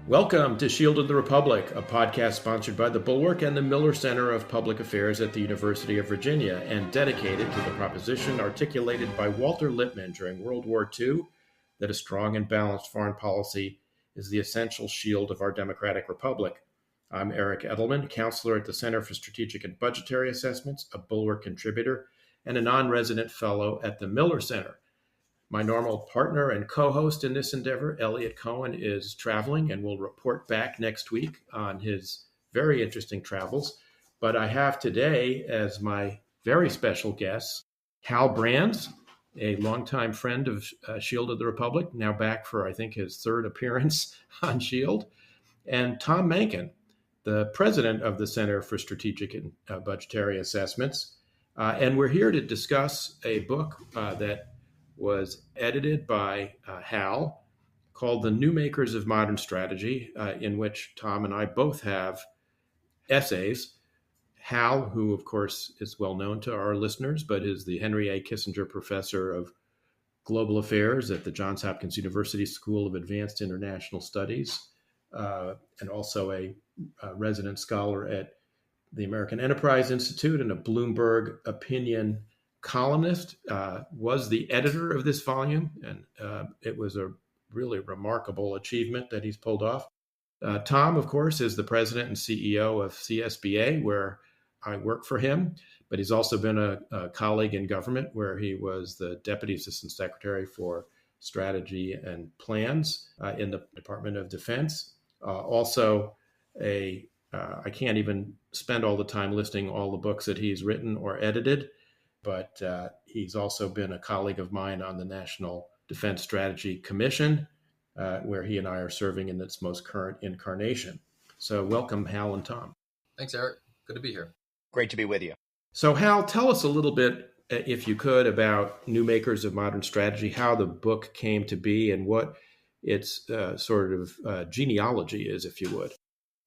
Welcome to Shield of the Republic, a podcast sponsored by the Bulwark and the Miller Center of Public Affairs at the University of Virginia and dedicated to the proposition articulated by Walter Lippmann during World War II that a strong and balanced foreign policy is the essential shield of our democratic republic. I'm Eric Edelman, counselor at the Center for Strategic and Budgetary Assessments, a Bulwark contributor, and a non-resident fellow at the Miller Center. My normal partner and co-host in this endeavor, Eliot Cohen, is traveling and will report back next week on his very interesting travels. But I have today as my very special guest, Hal Brands, a longtime friend of Shield of the Republic, now back for, I think, his third appearance on Shield, and Tom Mahnken, the president of the Center for Strategic and Budgetary Assessments. And we're here to discuss a book that was edited by Hal, called The New Makers of Modern Strategy, in which Tom and I both have essays. Hal, who of course is well known to our listeners, but is the Henry A. Kissinger Professor of Global Affairs at the Johns Hopkins University School of Advanced International Studies, and also a resident scholar at the American Enterprise Institute and a Bloomberg opinion columnist, was the editor of this volume, and it was a really remarkable achievement that he's pulled off. Tom, of course, is the president and CEO of CSBA, where I work for him, but he's also been a colleague in government where he was the Deputy Assistant Secretary for Strategy and Plans in the Department of Defense. Also, I can't even spend all the time listing all the books that he's written or edited, but he's also been a colleague of mine on the National Defense Strategy Commission, where he and I are serving in its most current incarnation. So welcome, Hal and Tom. Thanks, Eric. Good to be here. Great to be with you. So Hal, tell us a little bit, if you could, about New Makers of Modern Strategy, how the book came to be and what its sort of genealogy is, if you would.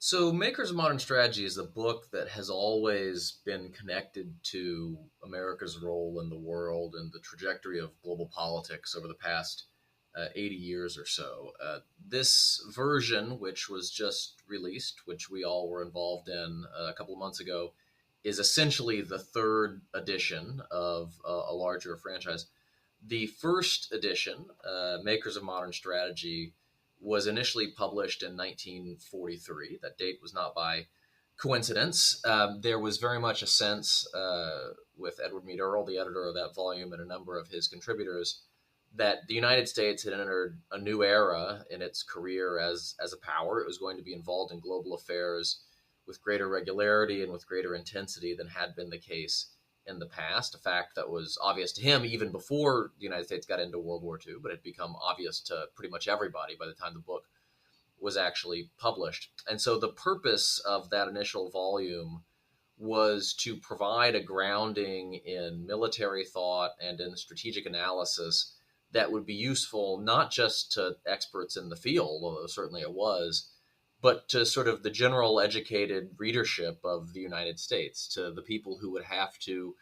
So Makers of Modern Strategy is a book that has always been connected to America's role in the world and the trajectory of global politics over the past 80 years or so. This version, which was just released, which we all were involved in a couple of months ago, is essentially the third edition of a larger franchise. The first edition, Makers of Modern Strategy, was initially published in 1943. That date was not by coincidence. There was very much a sense with Edward Mead Earle, the editor of that volume, and a number of his contributors, that the United States had entered a new era in its career as a power. It was going to be involved in global affairs with greater regularity and with greater intensity than had been the case in the past, a fact that was obvious to him even before the United States got into World War II, but had become obvious to pretty much everybody by the time the book was actually published. And so the purpose of that initial volume was to provide a grounding in military thought and in strategic analysis that would be useful not just to experts in the field, although certainly it was, but to sort of the general educated readership of the United States, to the people who would have to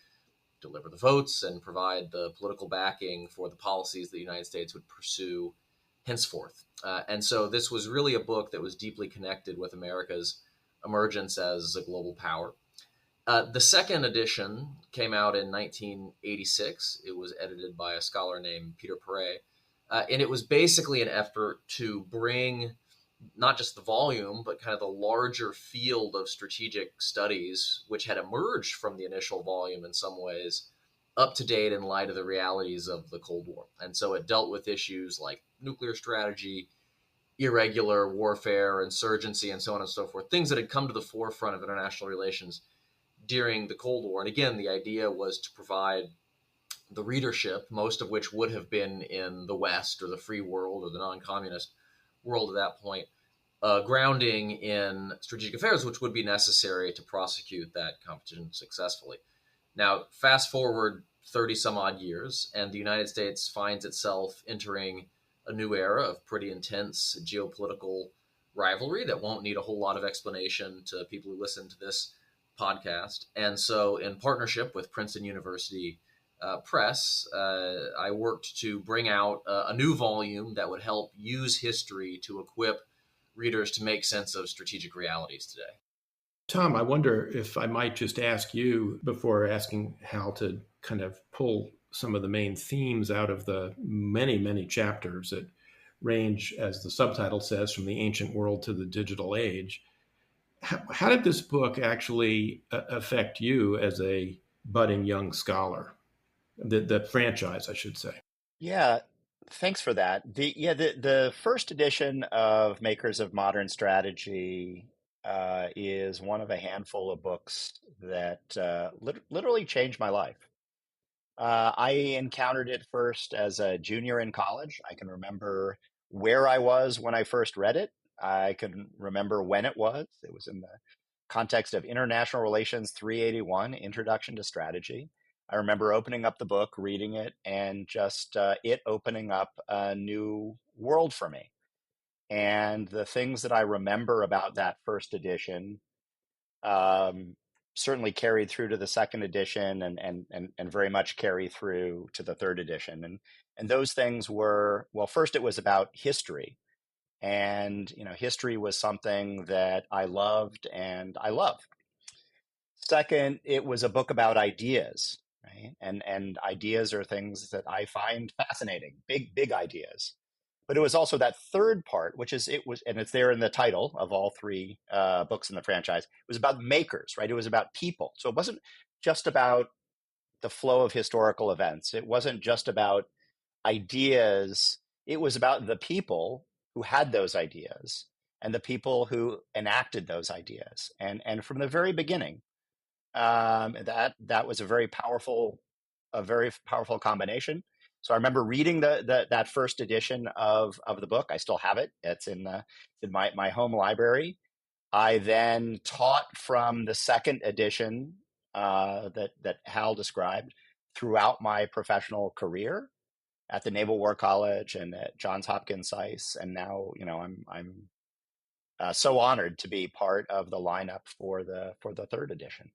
deliver the votes and provide the political backing for the policies the United States would pursue henceforth. And so this was really a book that was deeply connected with America's emergence as a global power. The second edition came out in 1986. It was edited by a scholar named Peter Perret, and it was basically an effort to bring not just the volume, but kind of the larger field of strategic studies, which had emerged from the initial volume in some ways, up to date in light of the realities of the Cold War. And so it dealt with issues like nuclear strategy, irregular warfare, insurgency, and so on and so forth, things that had come to the forefront of international relations during the Cold War. And again, the idea was to provide the readership, most of which would have been in the West or the free world or the non-communist world at that point, grounding in strategic affairs, which would be necessary to prosecute that competition successfully. Now, fast forward 30 some odd years, and the United States finds itself entering a new era of pretty intense geopolitical rivalry that won't need a whole lot of explanation to people who listen to this podcast. And so in partnership with Princeton University Press, I worked to bring out a new volume that would help use history to equip readers to make sense of strategic realities today. Tom, I wonder if I might just ask you, before asking Hal, to kind of pull some of the main themes out of the many, many chapters that range, as the subtitle says, from the ancient world to the digital age. How did this book actually affect you as a budding young scholar? The franchise, I should say. Yeah, thanks for that. The first edition of Makers of Modern Strategy is one of a handful of books that literally changed my life. I encountered it first as a junior in college. I can remember where I was when I first read it. I can remember when it was. It was in the context of International Relations 381, Introduction to Strategy. I remember opening up the book, reading it, and just it opening up a new world for me. And the things that I remember about that first edition certainly carried through to the second edition and very much carry through to the third edition. And those things were, well, first it was about history. And, history was something that I loved and I love. Second, it was a book about ideas, right? And ideas are things that I find fascinating, big ideas. But it was also that third part, and it's there in the title of all three books in the franchise. It was about makers, right? It was about people. So it wasn't just about the flow of historical events. It wasn't just about ideas. It was about the people who had those ideas and the people who enacted those ideas. And from the very beginning, that was a very powerful combination. So I remember reading that first edition of the book. I still have it. It's in my home library. I then taught from the second edition that Hal described throughout my professional career at the Naval War College and at Johns Hopkins SAIS. And now, I'm so honored to be part of the lineup for the third edition.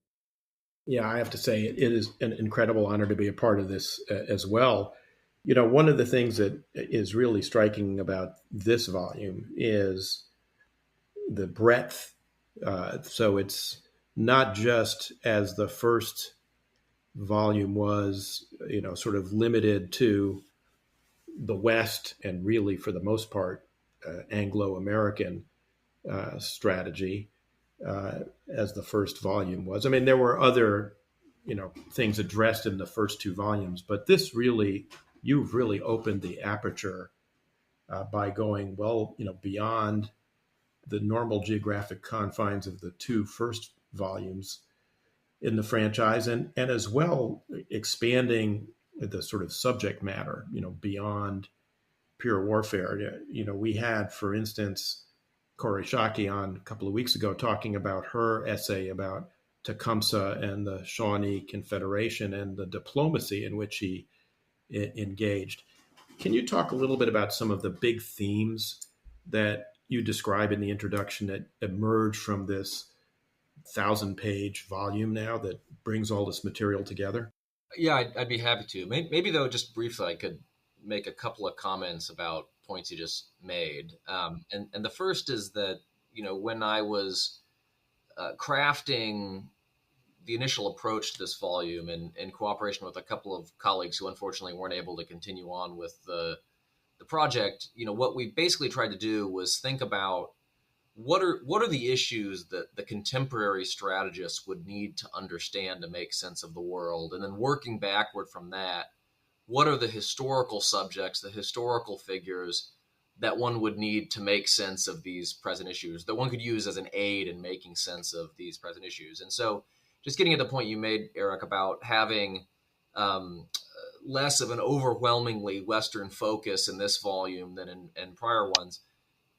Yeah, I have to say it is an incredible honor to be a part of this as well. One of the things that is really striking about this volume is the breadth. So it's not just, as the first volume was, sort of limited to the West and really, for the most part, Anglo-American strategy, as the first volume was. I mean, there were other, things addressed in the first two volumes, but you've really opened the aperture by going beyond the normal geographic confines of the two first volumes in the franchise, and as well expanding the sort of subject matter, beyond pure warfare. We had, for instance, Corey Shaki on a couple of weeks ago talking about her essay about Tecumseh and the Shawnee Confederation and the diplomacy in which he engaged. Can you talk a little bit about some of the big themes that you describe in the introduction that emerge from this 1,000-page volume now that brings all this material together? Yeah, I'd be happy to. Maybe though, just briefly, I could make a couple of comments about points you just made. And the first is that, when I was crafting the initial approach to this volume in cooperation with a couple of colleagues who unfortunately weren't able to continue on with the project, what we basically tried to do was think about what are the issues that the contemporary strategists would need to understand to make sense of the world, and then working backward from that, what are the historical subjects, the historical figures that one would need to make sense of these present issues, that one could use as an aid in making sense of these present issues. And so just getting at the point you made, Eric, about having less of an overwhelmingly Western focus in this volume than in prior ones,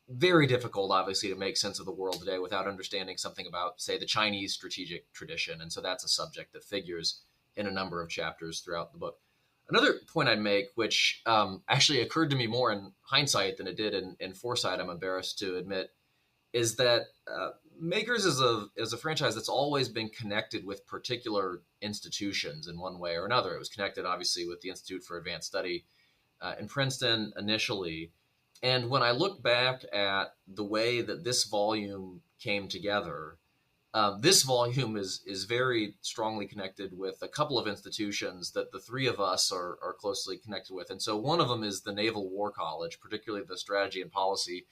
very difficult, obviously, to make sense of the world today without understanding something about, say, the Chinese strategic tradition. And so that's a subject that figures in a number of chapters throughout the book. Another point I'd make, which actually occurred to me more in hindsight than it did in foresight, I'm embarrassed to admit, is that Makers is a franchise that's always been connected with particular institutions in one way or another. It was connected, obviously, with the Institute for Advanced Study in Princeton initially. And when I look back at the way that this volume came together, this volume is very strongly connected with a couple of institutions that the three of us are closely connected with. And so one of them is the Naval War College, particularly the Strategy and Policy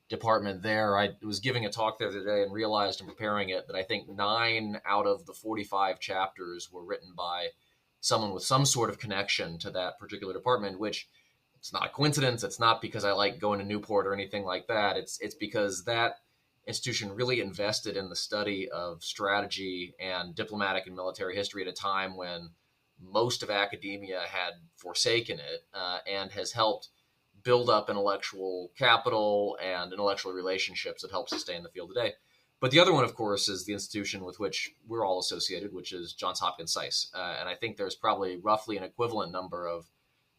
department there. I was giving a talk there today and realized in preparing it that I think 9 out of the 45 chapters were written by someone with some sort of connection to that particular department, which it's not a coincidence. It's not because I like going to Newport or anything like that. It's because that institution really invested in the study of strategy and diplomatic and military history at a time when most of academia had forsaken it, and has helped build up intellectual capital and intellectual relationships that help sustain the field today. But the other one, of course, is the institution with which we're all associated, which is Johns Hopkins SAIS. And I think there's probably roughly an equivalent number of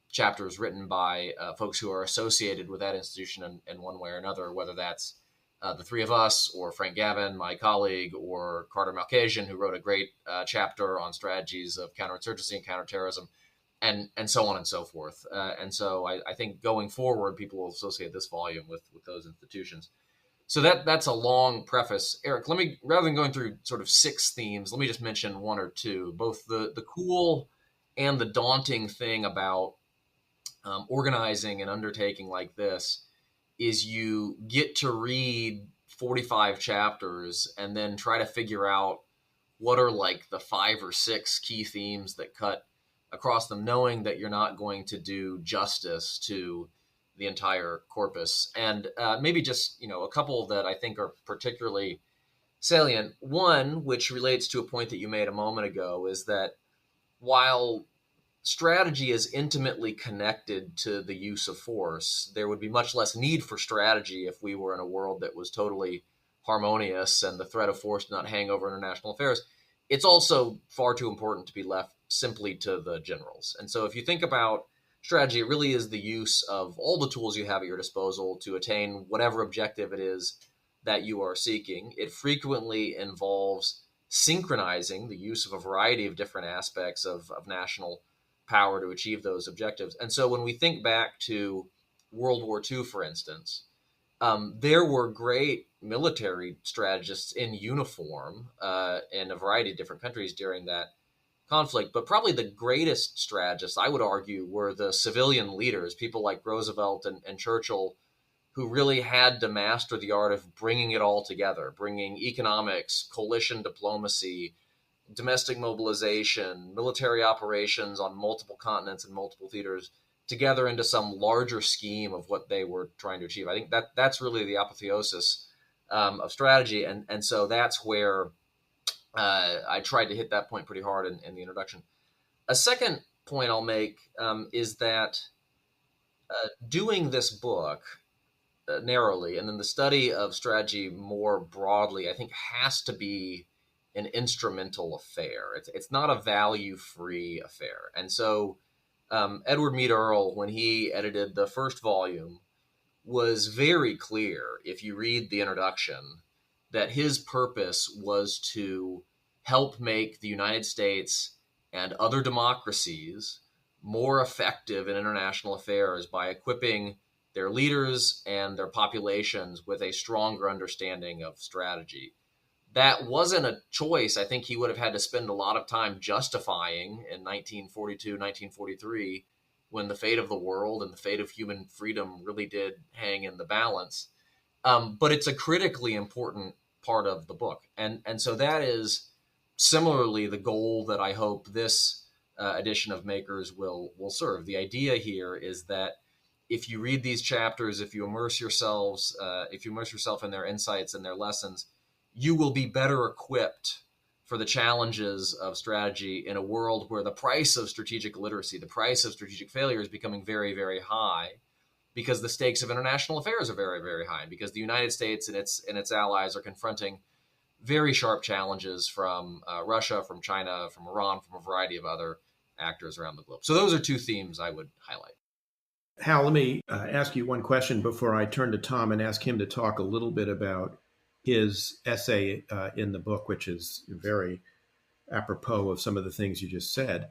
chapters written by folks who are associated with that institution in one way or another, whether that's the three of us, or Frank Gavin, my colleague, or Carter Malkasian, who wrote a great chapter on strategies of counterinsurgency and counterterrorism, and so on and so forth. And so I think going forward, people will associate this volume with those institutions. So that's a long preface. Eric, let me, rather than going through sort of 6 themes, let me just mention 1 or 2. Both the cool and the daunting thing about organizing an undertaking like this is you get to read 45 chapters and then try to figure out what are like the 5 or 6 key themes that cut across them, knowing that you're not going to do justice to the entire corpus. And maybe just, a couple that I think are particularly salient. One, which relates to a point that you made a moment ago, is that while strategy is intimately connected to the use of force, there would be much less need for strategy if we were in a world that was totally harmonious and the threat of force did not hang over international affairs. It's also far too important to be left simply to the generals. And so if you think about strategy, it really is the use of all the tools you have at your disposal to attain whatever objective it is that you are seeking. It frequently involves synchronizing the use of a variety of different aspects of national power to achieve those objectives. And so when we think back to World War II, for instance, there were great military strategists in uniform in a variety of different countries during that conflict. But probably the greatest strategists, I would argue, were the civilian leaders, people like Roosevelt and Churchill, who really had to master the art of bringing it all together, bringing economics, coalition diplomacy, domestic mobilization, military operations on multiple continents and multiple theaters together into some larger scheme of what they were trying to achieve. I think that's really the apotheosis of strategy. And so that's where I tried to hit that point pretty hard in the introduction. A second point I'll make is that doing this book narrowly, and then the study of strategy more broadly, I think has to be an instrumental affair. It's not a value-free affair. And so Edward Mead Earle, when he edited the first volume, was very clear, if you read the introduction, that his purpose was to help make the United States and other democracies more effective in international affairs by equipping their leaders and their populations with a stronger understanding of strategy. That wasn't a choice I think he would have had to spend a lot of time justifying in 1942, 1943, when the fate of the world and the fate of human freedom really did hang in the balance. But it's a critically important part of the book. And so that is similarly the goal that I hope this edition of Makers will serve. The idea here is that if you read these chapters, if you immerse yourself in their insights and their lessons, you will be better equipped for the challenges of strategy in a world where the price of strategic literacy, the price of strategic failure is becoming very, very high, because the stakes of international affairs are very, very high, because the United States and its allies are confronting very sharp challenges from Russia, from China, from Iran, from a variety of other actors around the globe. So those are 2 themes I would highlight. Hal, let me ask you one question before I turn to Tom and ask him to talk a little bit about his essay in the book, which is very apropos of some of the things you just said.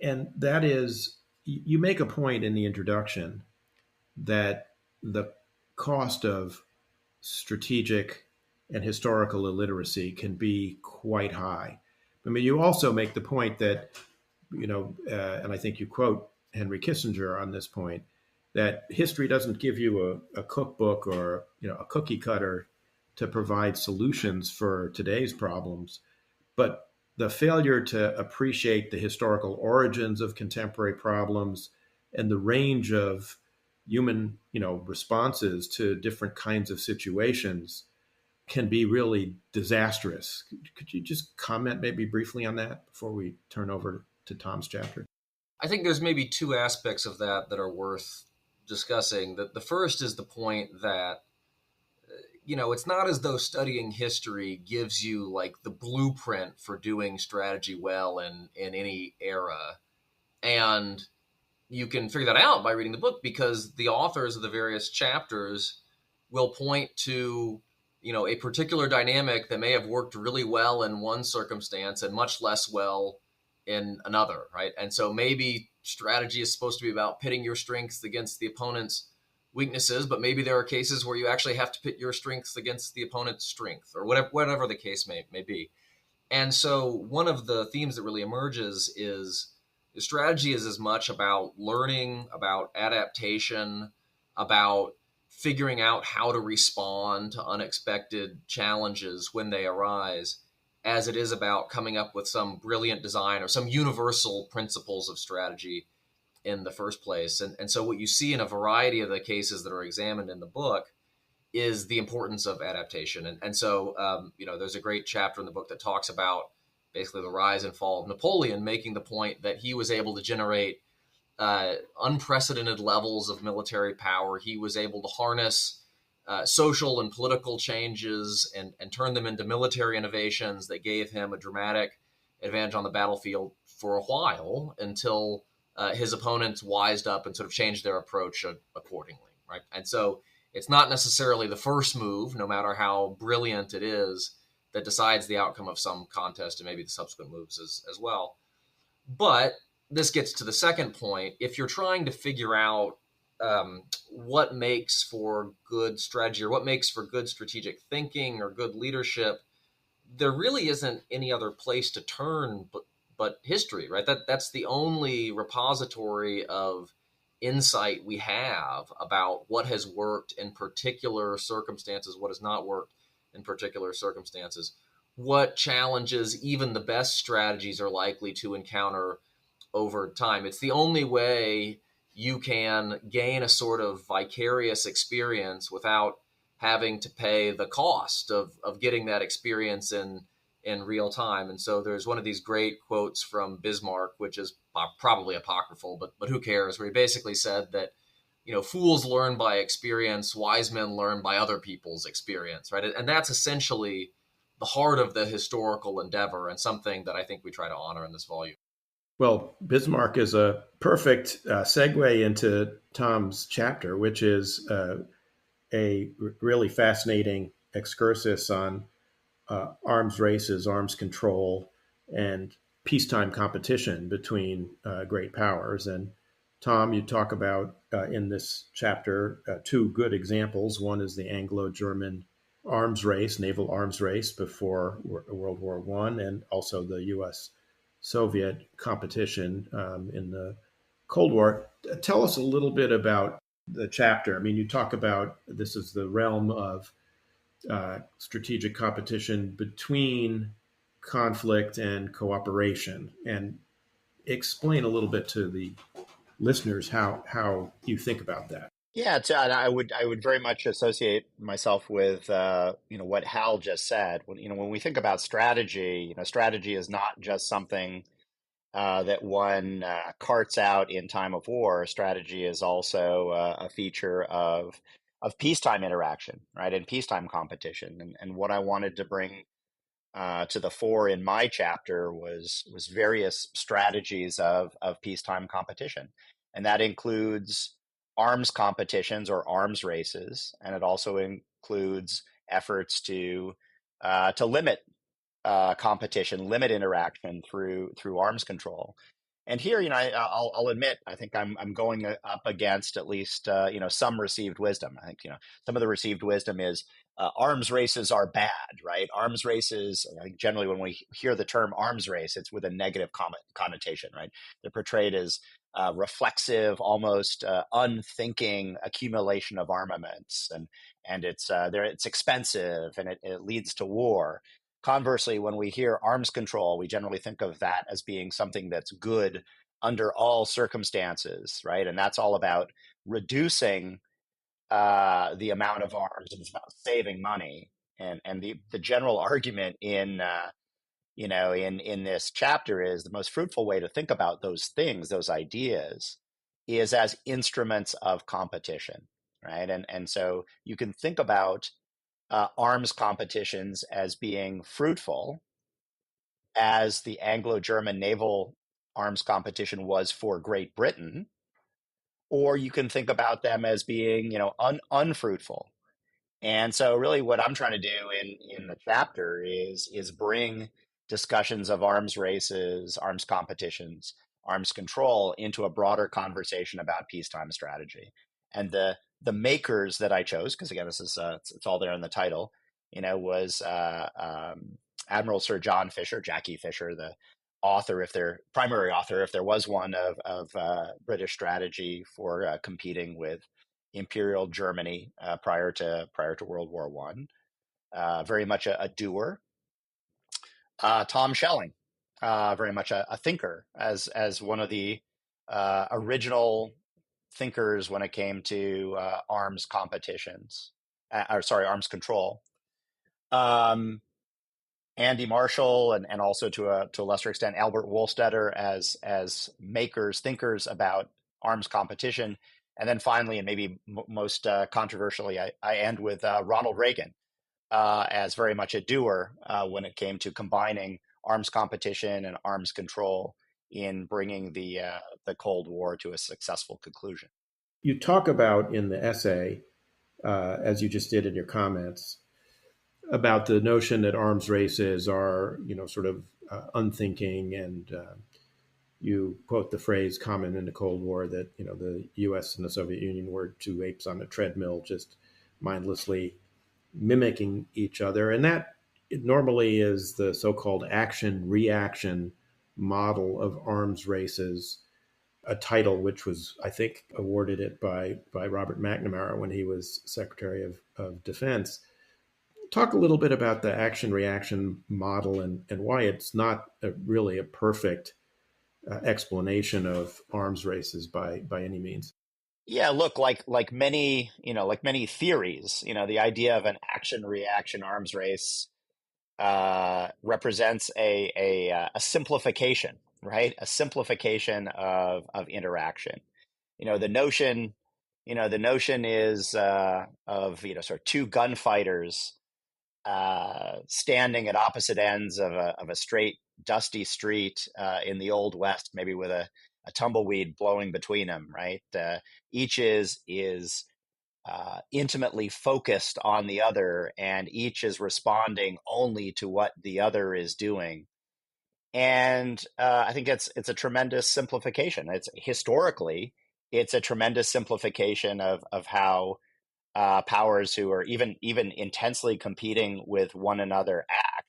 And that is, you make a point in the introduction that the cost of strategic and historical illiteracy can be quite high. I mean, you also make the point that, and I think you quote Henry Kissinger on this point, that history doesn't give you a cookbook or a cookie cutter to provide solutions for today's problems, but the failure to appreciate the historical origins of contemporary problems and the range of human responses to different kinds of situations can be really disastrous. Could you just comment maybe briefly on that before we turn over to Tom's chapter? I think there's maybe two aspects of that are worth discussing. The first is the point that it's not as though studying history gives you like the blueprint for doing strategy well in any era. And you can figure that out by reading the book, because the authors of the various chapters will point to, a particular dynamic that may have worked really well in one circumstance and much less well in another, right? And so maybe strategy is supposed to be about pitting your strengths against the opponent's weaknesses, but maybe there are cases where you actually have to pit your strengths against the opponent's strength, or whatever the case may be. And so one of the themes that really emerges is strategy is as much about learning, about adaptation, about figuring out how to respond to unexpected challenges when they arise, as it is about coming up with some brilliant design or some universal principles of strategy in the first place. And so what you see in a variety of the cases that are examined in the book is the importance of adaptation. And so, there's a great chapter in the book that talks about basically the rise and fall of Napoleon, making the point that he was able to generate unprecedented levels of military power. He was able to harness social and political changes and turn them into military innovations that gave him a dramatic advantage on the battlefield for a while, until his opponents wised up and sort of changed their approach accordingly, right? And so it's not necessarily the first move, no matter how brilliant it is, that decides the outcome of some contest, and maybe the subsequent moves as well. But this gets to the second point. If you're trying to figure out what makes for good strategy, or what makes for good strategic thinking or good leadership, there really isn't any other place to turn but history, right? That's the only repository of insight we have about what has worked in particular circumstances, what has not worked in particular circumstances, what challenges even the best strategies are likely to encounter over time. It's the only way you can gain a sort of vicarious experience without having to pay the cost of getting that experience in real time. And so there's one of these great quotes from Bismarck, which is probably apocryphal, but who cares, where he basically said that, fools learn by experience, wise men learn by other people's experience, right? And that's essentially the heart of the historical endeavor, and something that I think we try to honor in this volume. Well, Bismarck is a perfect segue into Tom's chapter, which is a really fascinating excursus on arms races, arms control, and peacetime competition between great powers. And Tom, you talk about in this chapter two good examples. One is the Anglo-German arms race, naval arms race before World War I, and also the U.S.-Soviet competition in the Cold War. Tell us a little bit about the chapter. I mean, you talk about this is the realm of strategic competition between conflict and cooperation, and explain a little bit to the listeners how you think about that. Yeah, I would very much associate myself with what Hal just said. When we think about strategy, strategy is not just something that one carts out in time of war. Strategy is also a feature of peacetime interaction, right, and peacetime competition. And what I wanted to bring to the fore in my chapter was various strategies of peacetime competition, and that includes arms competitions or arms races, and it also includes efforts to limit competition, limit interaction through arms control. And here, I'll admit, I think I'm going up against at least some received wisdom. I think some of the received wisdom is arms races are bad, right? Arms races, I think generally when we hear the term arms race, it's with a negative connotation, right? They're portrayed as reflexive, almost unthinking accumulation of armaments, and it's expensive and it leads to war. Conversely, when we hear arms control, we generally think of that as being something that's good under all circumstances, right? And that's all about reducing the amount of arms, and it's about saving money. And the general argument in this chapter is the most fruitful way to think about those things, those ideas, is as instruments of competition, right? And so you can think about arms competitions as being fruitful, as the Anglo-German naval arms competition was for Great Britain, or you can think about them as being, unfruitful. And so really what I'm trying to do in the chapter is bring discussions of arms races, arms competitions, arms control into a broader conversation about peacetime strategy. And the makers that I chose, because again, this is it's all there in the title, was Admiral Sir John Fisher, Jackie Fisher, the author, primary author, if there was one, of British strategy for competing with Imperial Germany prior to World War One. Very much a doer. Tom Schelling, very much a thinker, as one of the original thinkers when it came to arms competitions, arms control. Andy Marshall, and also to a lesser extent Albert Wohlstetter as makers, thinkers about arms competition. And then finally, and maybe most controversially, I end with Ronald Reagan as very much a doer when it came to combining arms competition and arms control in bringing the Cold War to a successful conclusion. You talk about in the essay, as you just did in your comments, about the notion that arms races are, sort of unthinking, and you quote the phrase common in the Cold War that, the U.S. and the Soviet Union were two apes on a treadmill, just mindlessly mimicking each other. And that normally is the so-called action-reaction model of arms races, a title which was, I think, awarded it by Robert McNamara when he was Secretary of Defense. Talk a little bit about the action-reaction model and why it's not really a perfect explanation of arms races by any means. Yeah, look, like many theories, the idea of an action-reaction arms race represents a simplification, right? A simplification of interaction. The notion is of sort of two gunfighters standing at opposite ends of a straight, dusty street in the Old West, maybe with a tumbleweed blowing between them, right? Each is intimately focused on the other, and each is responding only to what the other is doing. And I think it's a tremendous simplification. Historically, it's a tremendous simplification of how powers who are even intensely competing with one another act.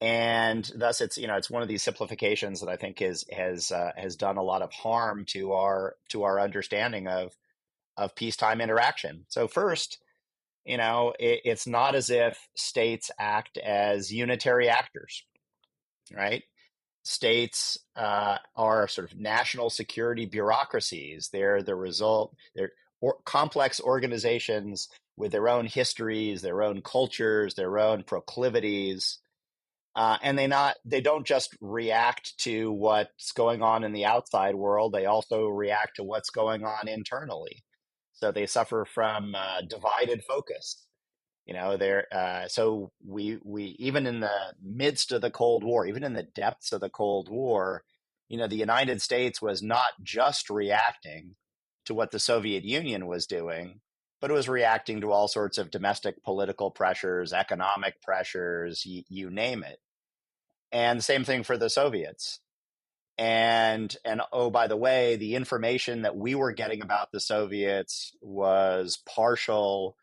And thus it's one of these simplifications that I think has done a lot of harm to our understanding of peacetime interaction. So first, it's not as if states act as unitary actors, right? States are sort of national security bureaucracies. They're the result. They're complex organizations with their own histories, their own cultures, their own proclivities. And they don't just react to what's going on in the outside world. They also react to what's going on internally. So they suffer from divided focus. So we even in the midst of the Cold War, even in the depths of the Cold War, the United States was not just reacting to what the Soviet Union was doing, but it was reacting to all sorts of domestic political pressures, economic pressures, you name it. And the same thing for the Soviets. And oh, by the way, the information that we were getting about the Soviets was partial,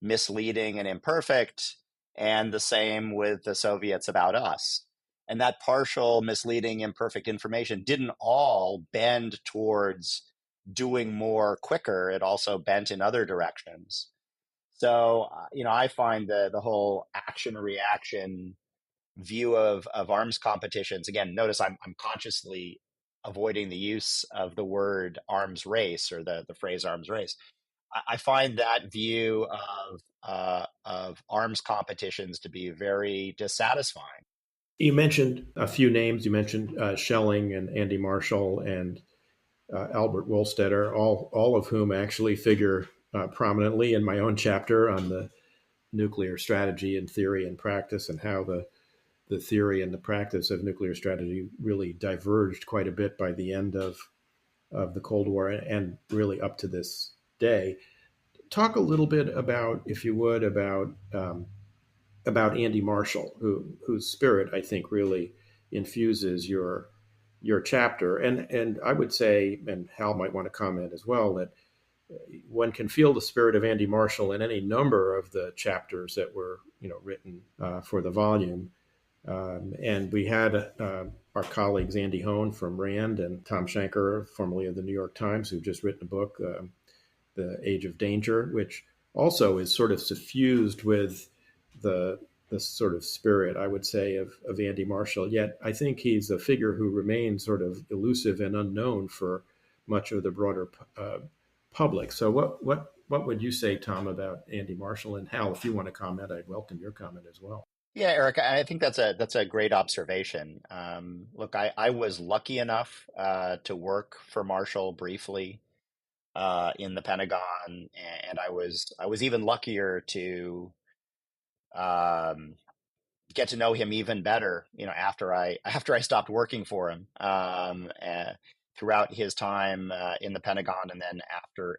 misleading, and imperfect, and the same with the Soviets about us. And that partial, misleading, imperfect information didn't all bend towards doing more quicker. It also bent in other directions. So, I find the whole action reaction view of arms competitions. Again, notice I'm consciously avoiding the use of the word arms race or the phrase arms race. I find that view of arms competitions to be very dissatisfying. You mentioned a few names. You mentioned Schelling and Andy Marshall and Albert Wohlstetter, all of whom actually figure prominently in my own chapter on the nuclear strategy and theory and practice, and how the theory and the practice of nuclear strategy really diverged quite a bit by the end of the Cold War and really up to this day. Talk a little bit about, if you would, about Andy Marshall, whose spirit I think really infuses your chapter, and I would say, and Hal might want to comment as well, that one can feel the spirit of Andy Marshall in any number of the chapters that were written for the volume. And we had our colleagues Andy Hone from RAND and Tom Schenker, formerly of the New York Times, who've just written a book, The Age of Danger, which also is sort of suffused with the sort of spirit, I would say, of Andy Marshall. Yet I think he's a figure who remains sort of elusive and unknown for much of the broader public. So what would you say, Tom, about Andy Marshall? And Hal, if you want to comment, I'd welcome your comment as well. Yeah, Eric, I think that's a great observation. Look, I was lucky enough to work for Marshall briefly in the Pentagon, and I was even luckier to get to know him even better, after I stopped working for him, throughout his time in the Pentagon, and then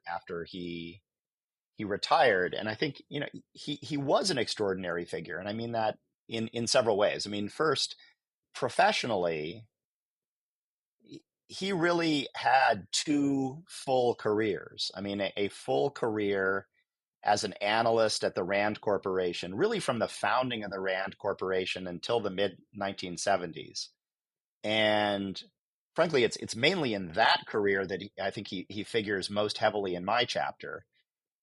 after he retired. And I think he was an extraordinary figure, and I mean that in several ways. I mean, first, professionally, he really had two full careers. I mean, a full career as an analyst at the Rand Corporation, really from the founding of the Rand Corporation until the mid 1970s. And frankly, it's mainly in that career that I think he figures most heavily in my chapter.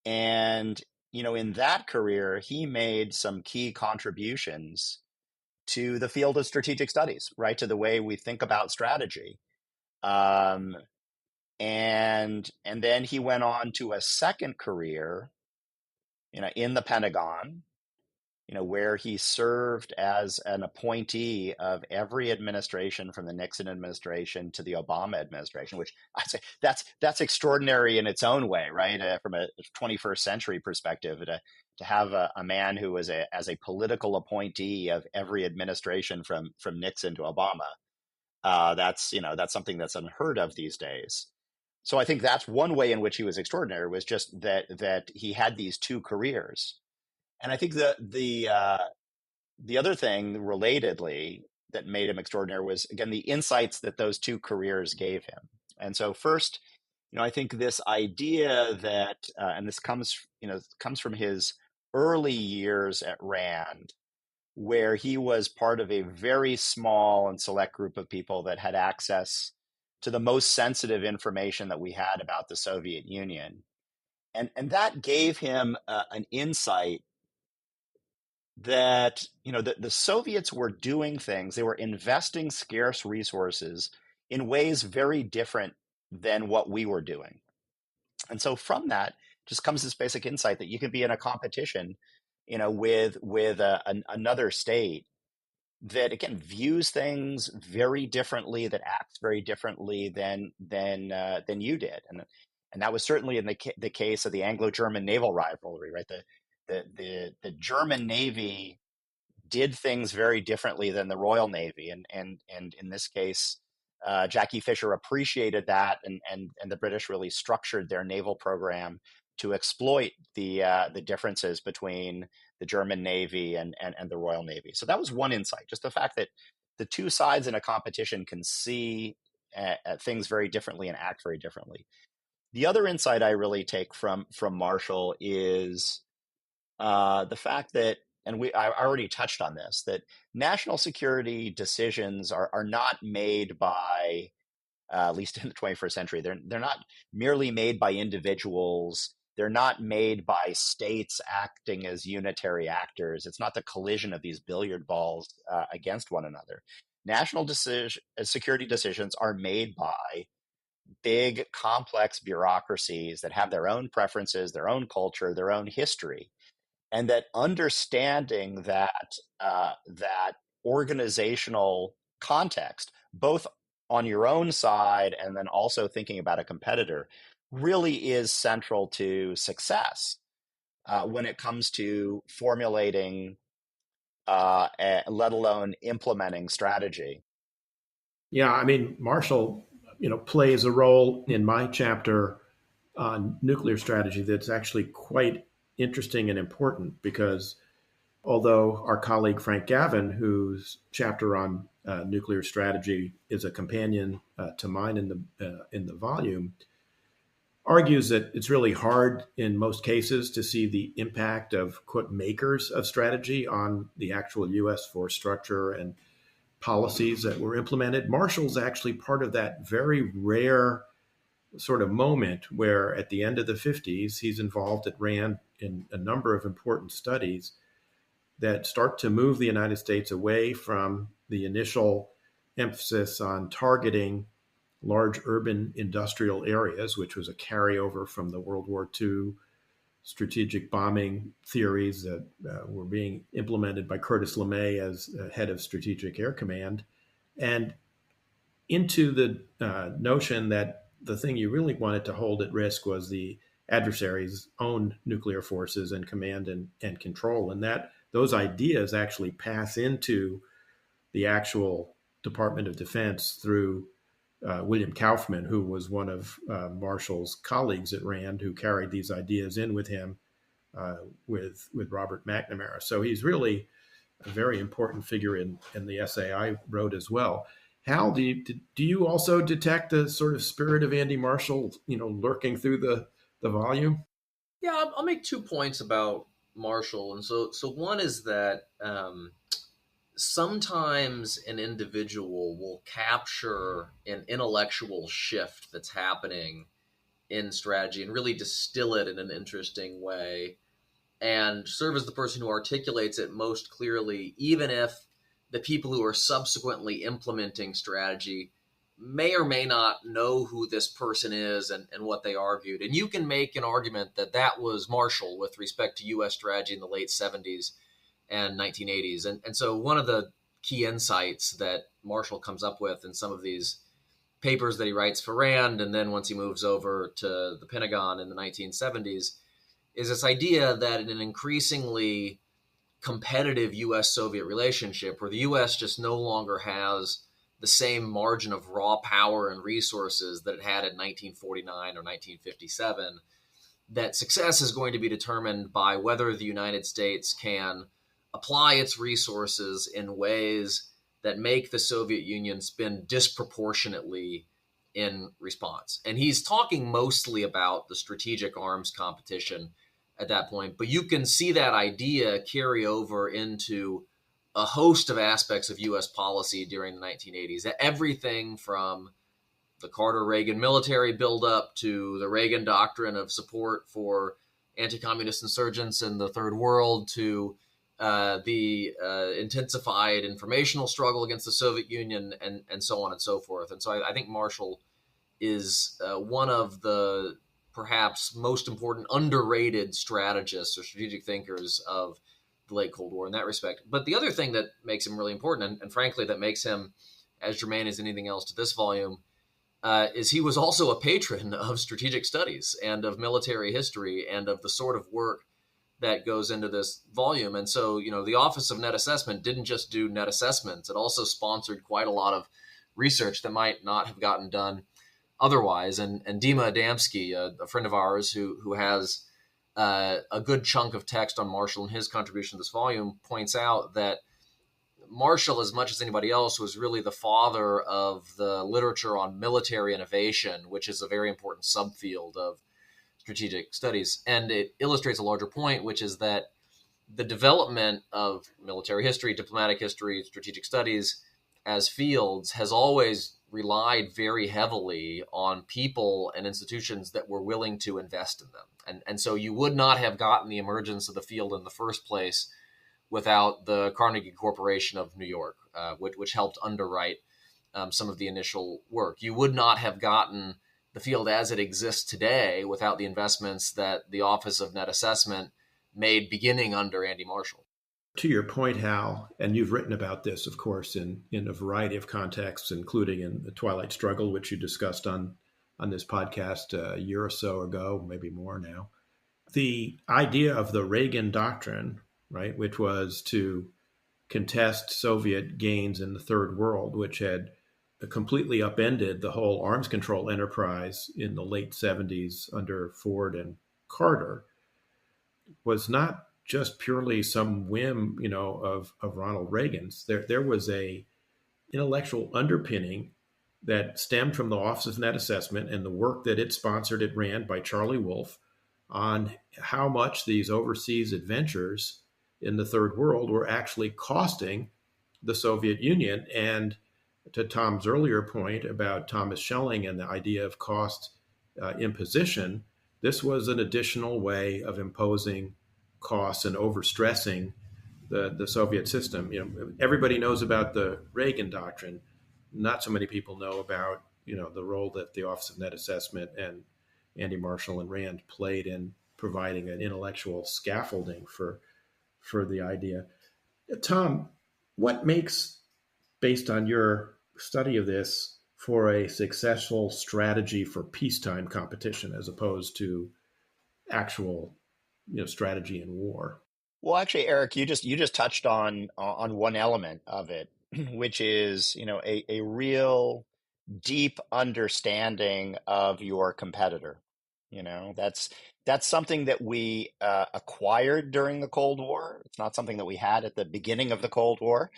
And, in that career, he made some key contributions to the field of strategic studies, right? To the way we think about strategy. And then he went on to a second career, in the Pentagon, where he served as an appointee of every administration from the Nixon administration to the Obama administration, which I'd say that's extraordinary in its own way, right? From a 21st century perspective, to have a man who was as a political appointee of every administration from Nixon to Obama, that's something that's unheard of these days. So I think that's one way in which he was extraordinary, was just that he had these two careers. And I think the other thing, relatedly, that made him extraordinary was, again, the insights that those two careers gave him. And so first, I think this idea that, and this comes from his early years at RAND, where he was part of a very small and select group of people that had access to the most sensitive information that we had about the Soviet Union. And that gave him an insight that the Soviets were doing things, they were investing scarce resources in ways very different than what we were doing. And so from that just comes this basic insight that you can be in a competition with another state that, again, views things very differently, that acts very differently than you did. And that was certainly in the case of the Anglo-German naval rivalry, right? The German Navy did things very differently than the Royal Navy, and in this case, Jackie Fisher appreciated that, and the British really structured their naval program to exploit the differences between the German Navy and the Royal Navy. So that was one insight, just the fact that the two sides in a competition can see things very differently and act very differently. The other insight I really take from Marshall is the fact that, and I already touched on this, that national security decisions are not made by, at least in the 21st century, they're not merely made by individuals. They're not made by states acting as unitary actors. It's not the collision of these billiard balls against one another. National security decisions are made by big, complex bureaucracies that have their own preferences, their own culture, their own history, and that understanding that that organizational context, both on your own side and then also thinking about a competitor, really is central to success when it comes to formulating, let alone implementing strategy. Yeah, I mean, Marshall, plays a role in my chapter on nuclear strategy that's actually quite interesting and important, because although our colleague Frank Gavin, whose chapter on nuclear strategy is a companion to mine in the volume, argues that it's really hard in most cases to see the impact of, quote, makers of strategy on the actual U.S. force structure and policies that were implemented. Marshall's actually part of that very rare sort of moment where at the end of the 50s, he's involved at RAND in a number of important studies that start to move the United States away from the initial emphasis on targeting large urban industrial areas, which was a carryover from the World War II strategic bombing theories that were being implemented by Curtis LeMay as head of Strategic Air Command, and into the notion that the thing you really wanted to hold at risk was the adversary's own nuclear forces and command and control. And that those ideas actually pass into the actual Department of Defense through William Kaufman, who was one of Marshall's colleagues at RAND, who carried these ideas in with him with Robert McNamara. So he's really a very important figure in the essay I wrote as well. Hal, do you also detect the sort of spirit of Andy Marshall, lurking through the volume? Yeah, I'll make 2 points about Marshall. And so one is that sometimes an individual will capture an intellectual shift that's happening in strategy and really distill it in an interesting way and serve as the person who articulates it most clearly, even if the people who are subsequently implementing strategy may or may not know who this person is and what they argued. And you can make an argument that that was Marshall with respect to U.S. strategy in the late 70s and 1980s. And so one of the key insights that Marshall comes up with in some of these papers that he writes for RAND, and then once he moves over to the Pentagon in the 1970s, is this idea that in an increasingly competitive U.S.-Soviet relationship, where the U.S. just no longer has the same margin of raw power and resources that it had in 1949 or 1957, that success is going to be determined by whether the United States can apply its resources in ways that make the Soviet Union spend disproportionately in response. And he's talking mostly about the strategic arms competition at that point, but you can see that idea carry over into a host of aspects of U.S. policy during the 1980s. Everything from the Carter-Reagan military buildup to the Reagan doctrine of support for anti-communist insurgents in the Third World to the intensified informational struggle against the Soviet Union and so on and so forth. And so I think Marshall is one of the perhaps most important underrated strategists or strategic thinkers of the late Cold War in that respect. But the other thing that makes him really important, and frankly that makes him as germane as anything else to this volume, is he was also a patron of strategic studies and of military history and of the sort of work that goes into this volume. And so, the Office of Net Assessment didn't just do net assessments. It also sponsored quite a lot of research that might not have gotten done otherwise. And Dima Adamski, a friend of ours who has a good chunk of text on Marshall and his contribution to this volume, points out that Marshall, as much as anybody else, was really the father of the literature on military innovation, which is a very important subfield of strategic studies. And it illustrates a larger point, which is that the development of military history, diplomatic history, strategic studies as fields has always relied very heavily on people and institutions that were willing to invest in them. And so you would not have gotten the emergence of the field in the first place without the Carnegie Corporation of New York, which helped underwrite some of the initial work. You would not have gotten the field as it exists today without the investments that the Office of Net Assessment made beginning under Andy Marshall. To your point, Hal, and you've written about this, of course, in a variety of contexts, including in the Twilight Struggle, which you discussed on this podcast a year or so ago, maybe more now. The idea of the Reagan Doctrine, right, which was to contest Soviet gains in the Third World, which had completely upended the whole arms control enterprise in the late 70s under Ford and Carter, was not just purely some whim, of Ronald Reagan's. There was a intellectual underpinning that stemmed from the Office of Net Assessment and the work that it sponsored, it ran by Charlie Wolf, on how much these overseas adventures in the Third World were actually costing the Soviet Union. And to Tom's earlier point about Thomas Schelling and the idea of cost imposition, this was an additional way of imposing costs and overstressing the Soviet system. Everybody knows about the Reagan Doctrine. Not so many people know about, the role that the Office of Net Assessment and Andy Marshall and Rand played in providing an intellectual scaffolding for the idea. Tom, what makes, based on your study of this, for a successful strategy for peacetime competition as opposed to actual, strategy in war? Well, actually, Eric, you just touched on one element of it, which is, a real deep understanding of your competitor. That's something that we acquired during the Cold War. It's not something that we had at the beginning of the Cold War.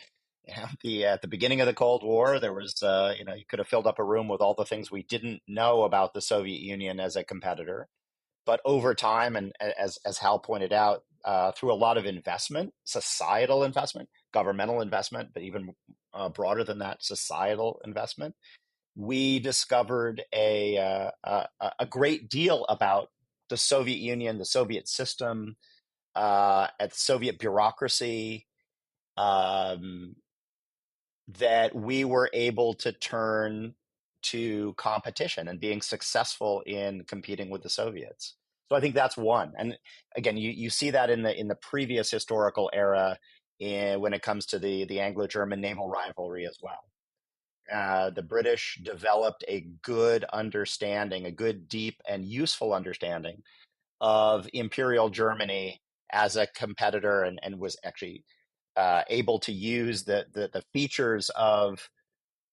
At the beginning of the Cold War, there was, you could have filled up a room with all the things we didn't know about the Soviet Union as a competitor. But over time, and as Hal pointed out, through a lot of investment, societal investment, governmental investment, but even broader than that, societal investment, we discovered a great deal about the Soviet Union, the Soviet system, at the Soviet bureaucracy, that we were able to turn to competition and being successful in competing with the Soviets. So I think that's one. And again, you see that in the previous historical era when it comes to the Anglo-German naval rivalry as well. The British developed a good understanding, a good, deep, and useful understanding of Imperial Germany as a competitor, and was actually able to use the features of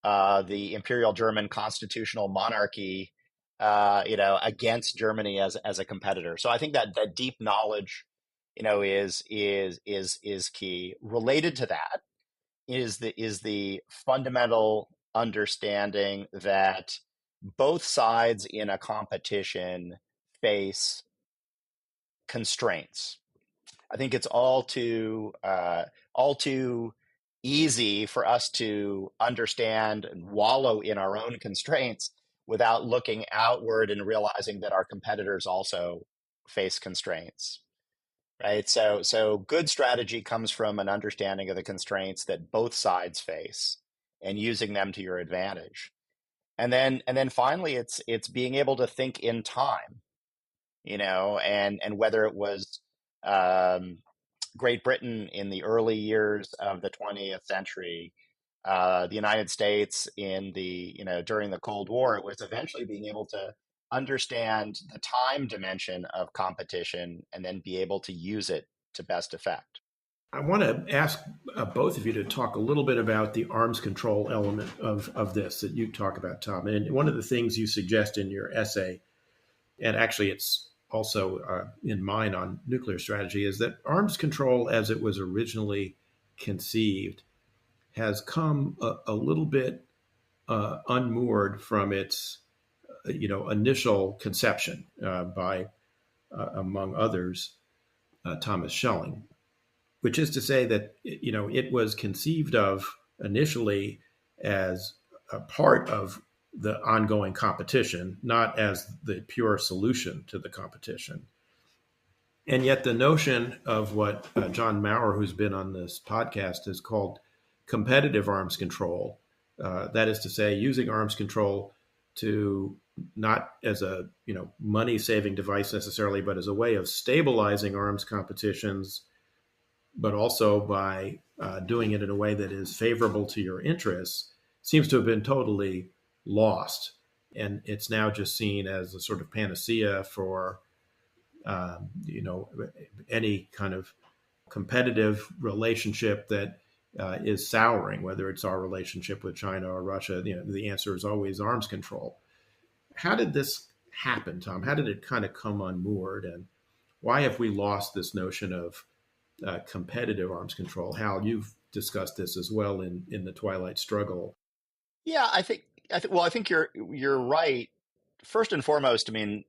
the Imperial German constitutional monarchy, against Germany as a competitor. So I think that deep knowledge, is key. Related to that is the fundamental understanding that both sides in a competition face constraints. I think it's all too easy for us to understand and wallow in our own constraints without looking outward and realizing that our competitors also face constraints. Right. So good strategy comes from an understanding of the constraints that both sides face and using them to your advantage. And then finally, it's being able to think in time, and whether it was Great Britain in the early years of the 20th century, the United States in during the Cold War, it was eventually being able to understand the time dimension of competition and then be able to use it to best effect. I want to ask both of you to talk a little bit about the arms control element of this that you talk about, Tom. And one of the things you suggest in your essay, and actually it's also in mine on nuclear strategy, is that arms control as it was originally conceived has come a little bit unmoored from its initial conception by, among others, Thomas Schelling, which is to say that it was conceived of initially as a part of the ongoing competition, not as the pure solution to the competition. And yet the notion of what John Maurer, who's been on this podcast, has called competitive arms control, that is to say, using arms control to not as a money-saving device necessarily, but as a way of stabilizing arms competitions, but also by doing it in a way that is favorable to your interests, seems to have been totally lost. And it's now just seen as a sort of panacea for, any kind of competitive relationship that is souring, whether it's our relationship with China or Russia. The answer is always arms control. How did this happen, Tom? How did it kind of come unmoored? And why have we lost this notion of competitive arms control? Hal, you've discussed this as well in the Twilight Struggle. Yeah, I think you're right. First and foremost, I mean,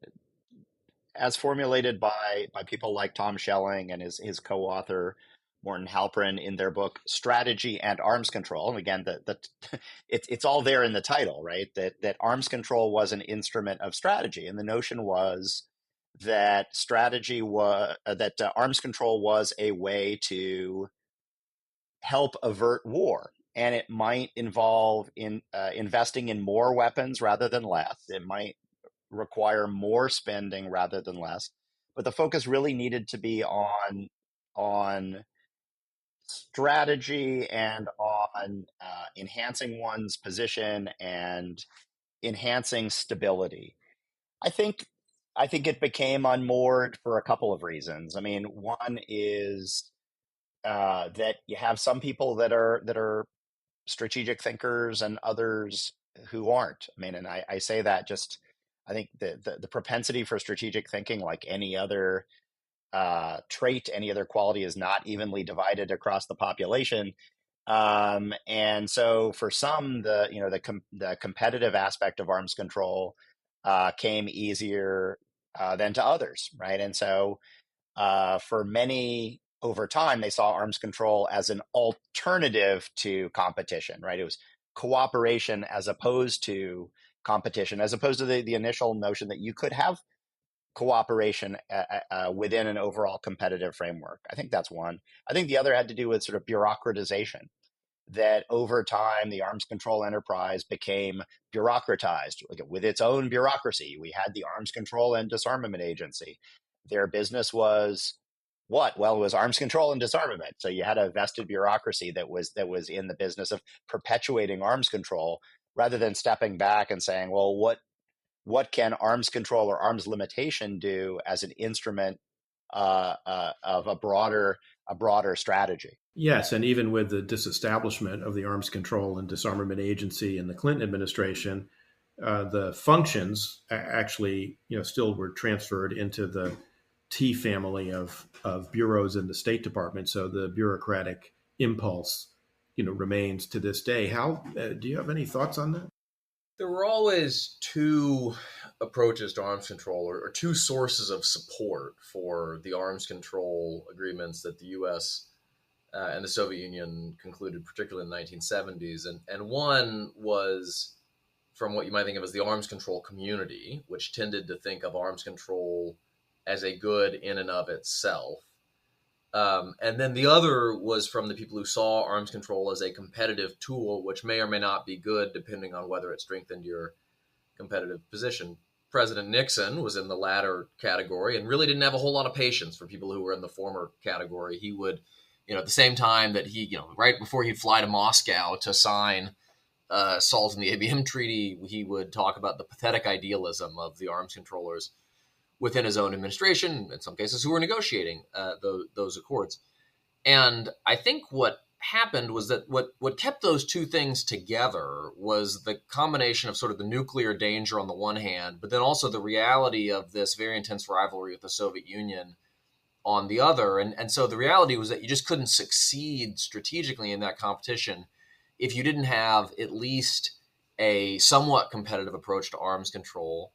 as formulated by people like Tom Schelling and his co-author Morton Halprin in their book Strategy and Arms Control, and again, it's all there in the title, right? That arms control was an instrument of strategy, and the notion was that arms control was a way to help avert war, and it might involve investing in more weapons rather than less. It might require more spending rather than less, but the focus really needed to be on strategy and on enhancing one's position and enhancing stability. I think it became unmoored for a couple of reasons. I mean, one is that you have some people that are strategic thinkers and others who aren't. I mean, and I say that just, I think the propensity for strategic thinking, like any other trait, any other quality, is not evenly divided across the population. And so for some, the competitive aspect of arms control came easier than to others, right? And so for many, over time, they saw arms control as an alternative to competition, right? It was cooperation as opposed to competition, as opposed to the initial notion that you could have cooperation within an overall competitive framework. I think that's one. I think the other had to do with sort of bureaucratization, that over time, the arms control enterprise became bureaucratized with its own bureaucracy. We had the Arms Control and Disarmament Agency. Their business was what? Well, it was arms control and disarmament. So you had a vested bureaucracy that was in the business of perpetuating arms control, rather than stepping back and saying, well, what can arms control or arms limitation do as an instrument of a broader strategy? Yes, and even with the disestablishment of the Arms Control and Disarmament Agency in the Clinton administration, the functions actually, still were transferred into the T family of bureaus in the State Department. So the bureaucratic impulse, remains to this day. Hal, do you have any thoughts on that? There were always two approaches to arms control, or two sources of support for the arms control agreements that the U.S. And the Soviet Union concluded, particularly in the 1970s. And one was from what you might think of as the arms control community, which tended to think of arms control as a good in and of itself. And then the other was from the people who saw arms control as a competitive tool, which may or may not be good depending on whether it strengthened your competitive position. President Nixon was in the latter category and really didn't have a whole lot of patience for people who were in the former category. He would, at the same time that he, right before he'd fly to Moscow to sign SALT and the ABM Treaty, he would talk about the pathetic idealism of the arms controllers within his own administration, in some cases, who were negotiating those accords. And I think what happened was that what kept those two things together was the combination of sort of the nuclear danger on the one hand, but then also the reality of this very intense rivalry with the Soviet Union on the other. And so the reality was that you just couldn't succeed strategically in that competition if you didn't have at least a somewhat competitive approach to arms control.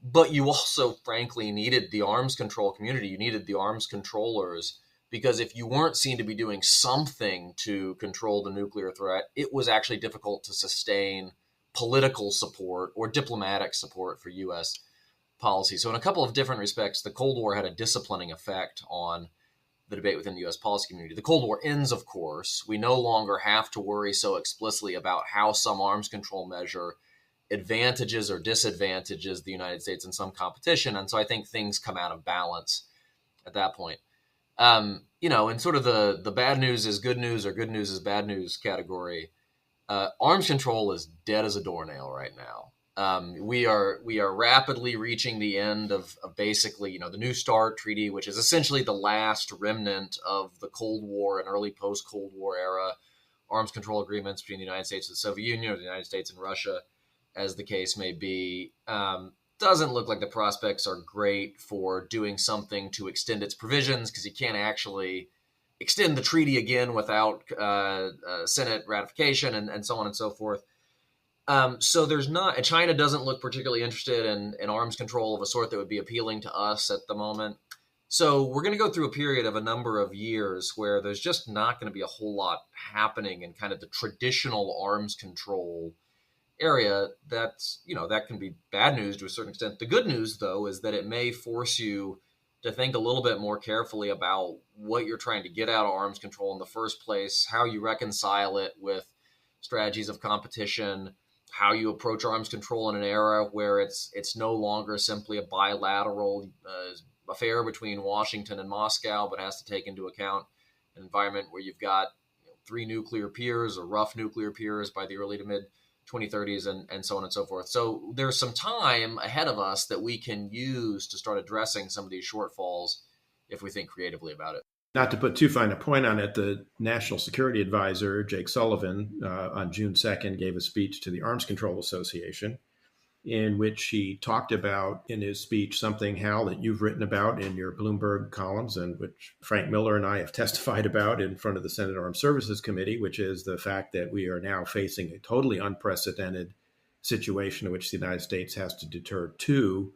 But you also, frankly, needed the arms control community. You needed the arms controllers, because if you weren't seen to be doing something to control the nuclear threat, it was actually difficult to sustain political support or diplomatic support for U.S. policy. So in a couple of different respects, the Cold War had a disciplining effect on the debate within the U.S. policy community. The Cold War ends, of course. We no longer have to worry so explicitly about how some arms control measure advantages or disadvantages the United States in some competition. And so I think things come out of balance at that point. In sort of the bad news is good news or good news is bad news category, arms control is dead as a doornail right now. We are rapidly reaching the end of basically, the New START Treaty, which is essentially the last remnant of the Cold War and early post-Cold War era arms control agreements between the United States and the Soviet Union, or the United States and Russia, as the case may be. Doesn't look like the prospects are great for doing something to extend its provisions, because you can't actually extend the treaty again without Senate ratification and so on and so forth. So there's not, and China doesn't look particularly interested in arms control of a sort that would be appealing to us at the moment. So we're going to go through a period of a number of years where there's just not going to be a whole lot happening in kind of the traditional arms control area. That's, that can be bad news to a certain extent. The good news, though, is that it may force you to think a little bit more carefully about what you're trying to get out of arms control in the first place, how you reconcile it with strategies of competition, how you approach arms control in an era where it's no longer simply a bilateral affair between Washington and Moscow, but has to take into account an environment where you've got three nuclear peers or rough nuclear peers by the early to mid 2030s and so on and so forth. So there's some time ahead of us that we can use to start addressing some of these shortfalls if we think creatively about it. Not to put too fine a point on it, the National Security Advisor, Jake Sullivan, on June 2nd gave a speech to the Arms Control Association, in which he talked about in his speech something, Hal, that you've written about in your Bloomberg columns, and which Frank Miller and I have testified about in front of the Senate Armed Services Committee, which is the fact that we are now facing a totally unprecedented situation in which the United States has to deter two,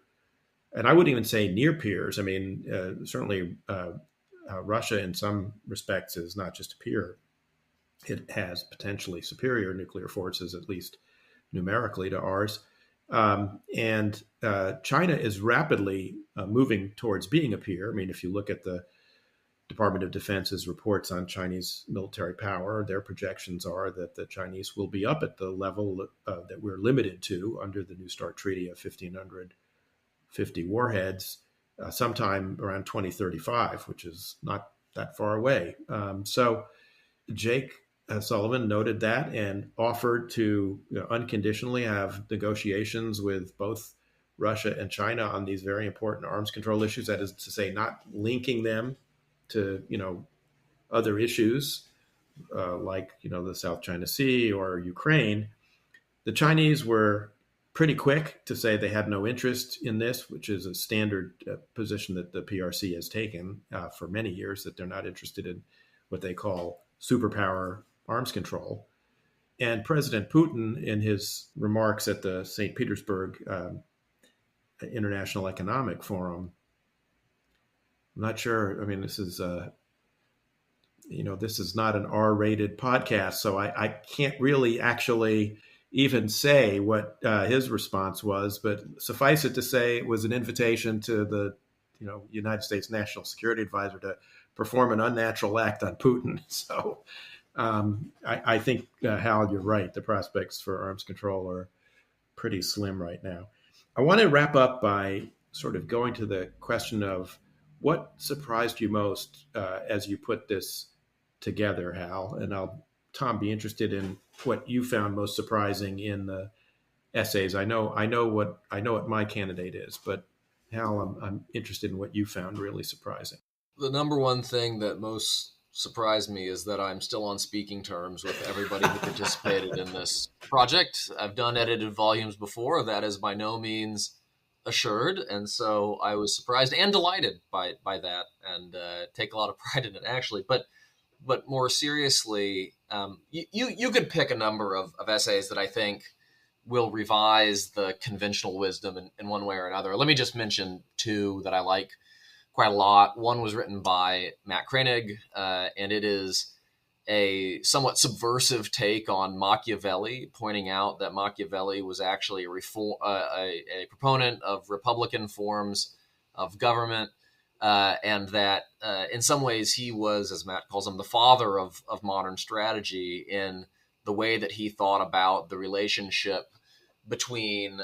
and I wouldn't even say near peers. I mean, certainly Russia in some respects is not just a peer. It has potentially superior nuclear forces, at least numerically, to ours. And China is rapidly moving towards being a peer. I mean, if you look at the Department of Defense's reports on Chinese military power, their projections are that the Chinese will be up at the level that we're limited to under the New START Treaty of 1,550 warheads sometime around 2035, which is not that far away. So Jake Sullivan noted that and offered to unconditionally have negotiations with both Russia and China on these very important arms control issues. That is to say, not linking them to other issues like the South China Sea or Ukraine. The Chinese were pretty quick to say they had no interest in this, which is a standard position that the PRC has taken for many years, that they're not interested in what they call superpower arms control. And President Putin, in his remarks at the St. Petersburg International Economic Forum, I'm not sure, I mean, this is not an R-rated podcast, so I can't really actually even say what his response was, but suffice it to say it was an invitation to the United States National Security Advisor to perform an unnatural act on Putin. So I think, Hal, you're right. The prospects for arms control are pretty slim right now. I want to wrap up by sort of going to the question of what surprised you most as you put this together, Hal, and Tom, be interested in what you found most surprising in the essays. I know what my candidate is, but Hal, I'm interested in what you found really surprising. The number one thing that most surprised me is that I'm still on speaking terms with everybody who participated in this project. I've done edited volumes before. That is by no means assured. And so I was surprised and delighted by that, and take a lot of pride in it, actually. But more seriously, you could pick a number of essays that I think will revise the conventional wisdom in one way or another. Let me just mention two that I like quite a lot. One was written by Matt Koenig, and it is a somewhat subversive take on Machiavelli, pointing out that Machiavelli was actually a proponent of Republican forms of government, and that in some ways he was, as Matt calls him, the father of modern strategy in the way that he thought about the relationship between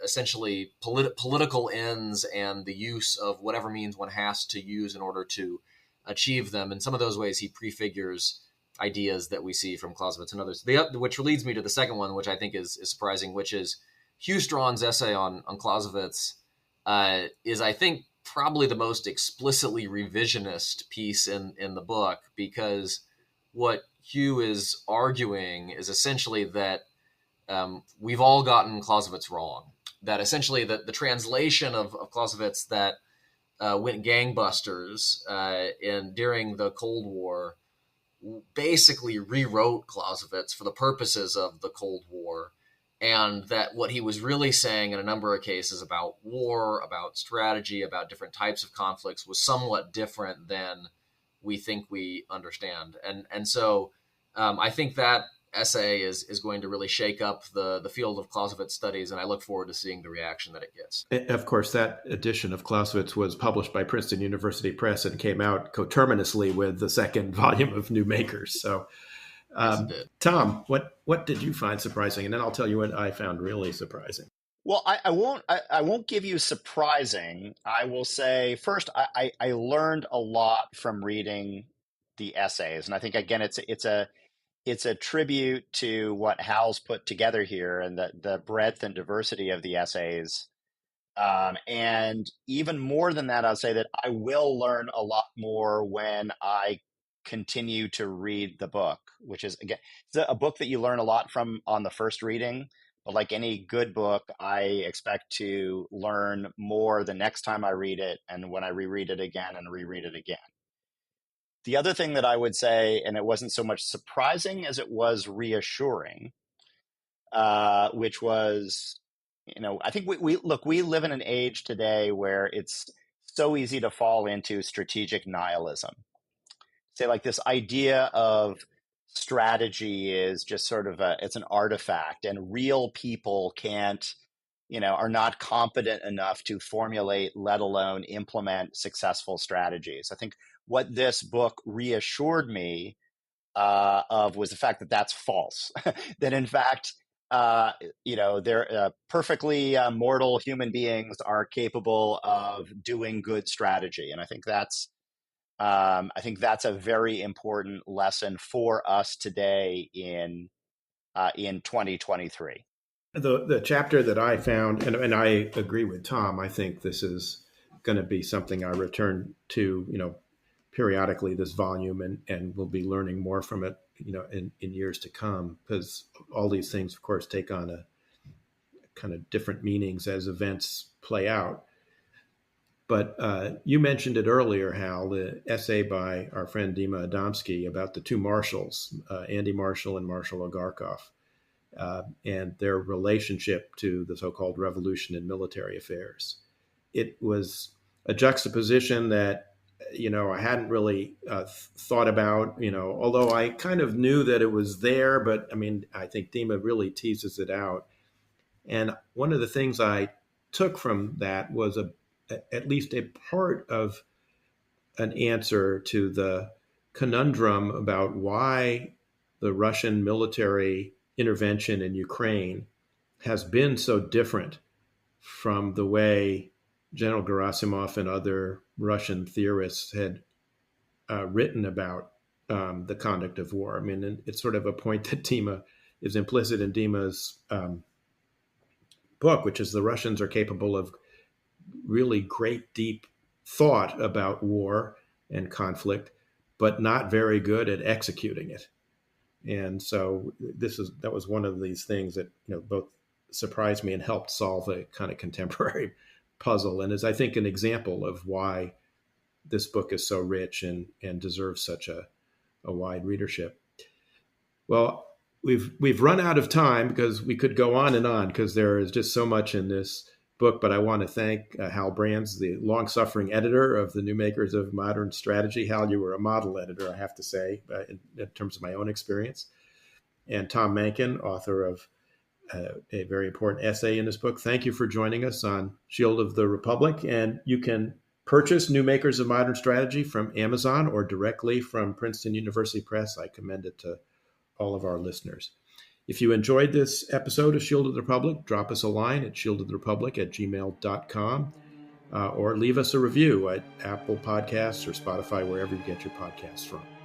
essentially political ends and the use of whatever means one has to use in order to achieve them. In some of those ways, he prefigures ideas that we see from Clausewitz and others. Which leads me to the second one, which I think is surprising, which is Hugh Strawn's essay on Clausewitz is, I think, probably the most explicitly revisionist piece in the book, because what Hugh is arguing is essentially that we've all gotten Clausewitz wrong. That essentially the translation of Clausewitz that went gangbusters during the Cold War basically rewrote Clausewitz for the purposes of the Cold War, and that what he was really saying in a number of cases about war, about strategy, about different types of conflicts was somewhat different than we think we understand. And so I think that essay is going to really shake up the field of Clausewitz studies, and I look forward to seeing the reaction that it gets. Of course, that edition of Clausewitz was published by Princeton University Press and came out coterminously with the second volume of New Makers. So, Tom, what did you find surprising? And then I'll tell you what I found really surprising. Well, I won't give you surprising. I will say first, I learned a lot from reading the essays, and I think again it's a tribute to what Hal's put together here and the breadth and diversity of the essays. And even more than that, I'll say that I will learn a lot more when I continue to read the book, which is, again, it's a book that you learn a lot from on the first reading. But like any good book, I expect to learn more the next time I read it and when I reread it again and reread it again. The other thing that I would say, and it wasn't so much surprising as it was reassuring, which was, I think we live in an age today where it's so easy to fall into strategic nihilism. Say like this idea of strategy is just sort of it's an artifact, and real people are not competent enough to formulate, let alone implement successful strategies. I think what this book reassured me of was the fact that that's false. That in fact, they're perfectly mortal human beings are capable of doing good strategy, and I think that's a very important lesson for us today in 2023. The chapter that I found, and I agree with Tom, I think this is going to be something I return to, periodically, this volume, and we'll be learning more from it, in years to come, because all these things, of course, take on a kind of different meanings as events play out. But you mentioned it earlier, Hal, the essay by our friend Dima Adamski about the two marshals, Andy Marshall and Marshal Agarkov, and their relationship to the so-called revolution in military affairs. It was a juxtaposition that, I hadn't really thought about, although I kind of knew that it was there, but I think Dima really teases it out. And one of the things I took from that was at least a part of an answer to the conundrum about why the Russian military intervention in Ukraine has been so different from the way General Gerasimov and other Russian theorists had written about the conduct of war. It's sort of a point that Dima is implicit in Dima's book, which is the Russians are capable of really great, deep thought about war and conflict, but not very good at executing it. And so that was one of these things that, both surprised me and helped solve a kind of contemporary puzzle, and is, I think, an example of why this book is so rich and deserves such a wide readership. Well, we've run out of time because we could go on and on because there is just so much in this book, but I want to thank Hal Brands, the long-suffering editor of the New Makers of Modern Strategy. Hal, you were a model editor, I have to say, in terms of my own experience. And Tom Mahnken, author of a very important essay in this book. Thank you for joining us on Shield of the Republic. And you can purchase New Makers of Modern Strategy from Amazon or directly from Princeton University Press. I commend it to all of our listeners. If you enjoyed this episode of Shield of the Republic, drop us a line at shieldoftherepublic@gmail.com or leave us a review at Apple Podcasts or Spotify, wherever you get your podcasts from.